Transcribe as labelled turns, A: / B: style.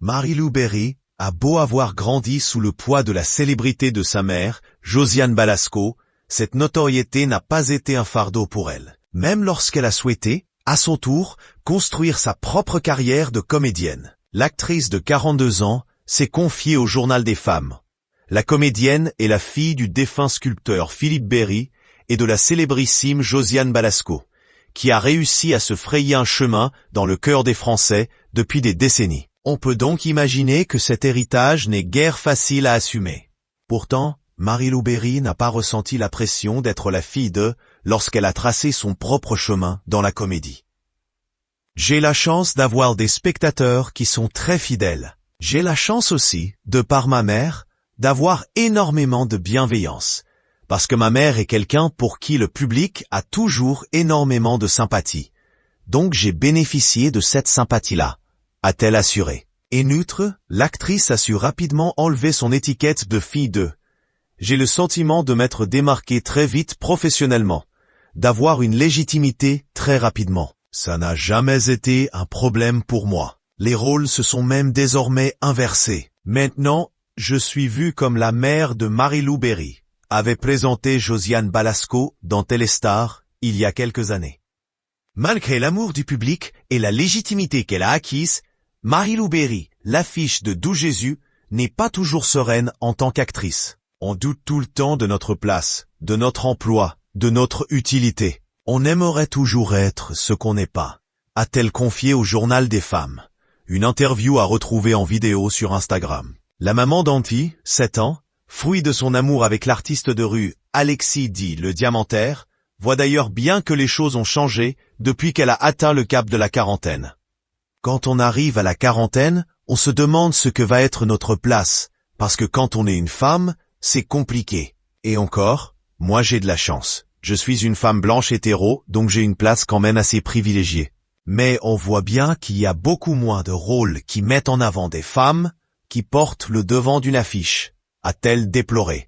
A: Marie-Lou Berry a beau avoir grandi sous le poids de la célébrité de sa mère, Josiane Balasco, cette notoriété n'a pas été un fardeau pour elle. Même lorsqu'elle a souhaité, à son tour, construire sa propre carrière de comédienne. L'actrice de 42 ans s'est confiée au Journal des femmes. La comédienne est la fille du défunt sculpteur Philippe Berry et de la célébrissime Josiane Balasco, qui a réussi à se frayer un chemin dans le cœur des Français depuis des décennies. On peut donc imaginer que cet héritage n'est guère facile à assumer. Pourtant, Marie-Lou Berry n'a pas ressenti la pression d'être la fille de lorsqu'elle a tracé son propre chemin dans la comédie. J'ai la chance d'avoir des spectateurs qui sont très fidèles. J'ai la chance aussi, de par ma mère, d'avoir énormément de bienveillance. Parce que ma mère est quelqu'un pour qui le public a toujours énormément de sympathie. Donc j'ai bénéficié de cette sympathie-là, a-t-elle assuré. Et neutre, l'actrice a su rapidement enlever son étiquette de fille de. J'ai le sentiment de m'être démarqué très vite professionnellement, d'avoir une légitimité très rapidement. Ça n'a jamais été un problème pour moi. Les rôles se sont même désormais inversés. Maintenant, je suis vu comme la mère de Marie-Lou Berry, avait présenté Josiane Balasco dans Téléstar il y a quelques années. Malgré l'amour du public et la légitimité qu'elle a acquise, Marie-Lou Berry, l'affiche de Doux Jésus, n'est pas toujours sereine en tant qu'actrice. On doute tout le temps de notre place, de notre emploi, de notre utilité. On aimerait toujours être ce qu'on n'est pas, a-t-elle confié au Journal des femmes. Une interview à retrouver en vidéo sur Instagram. La maman d'Anty, 7 ans, fruit de son amour avec l'artiste de rue Alexis dit le Diamantaire, voit d'ailleurs bien que les choses ont changé depuis qu'elle a atteint le cap de la quarantaine. Quand on arrive à la quarantaine, on se demande ce que va être notre place, parce que quand on est une femme, c'est compliqué. Et encore, moi j'ai de la chance. Je suis une femme blanche hétéro, donc j'ai une place quand même assez privilégiée. Mais on voit bien qu'il y a beaucoup moins de rôles qui mettent en avant des femmes, qui portent le devant d'une affiche, a-t-elle déploré.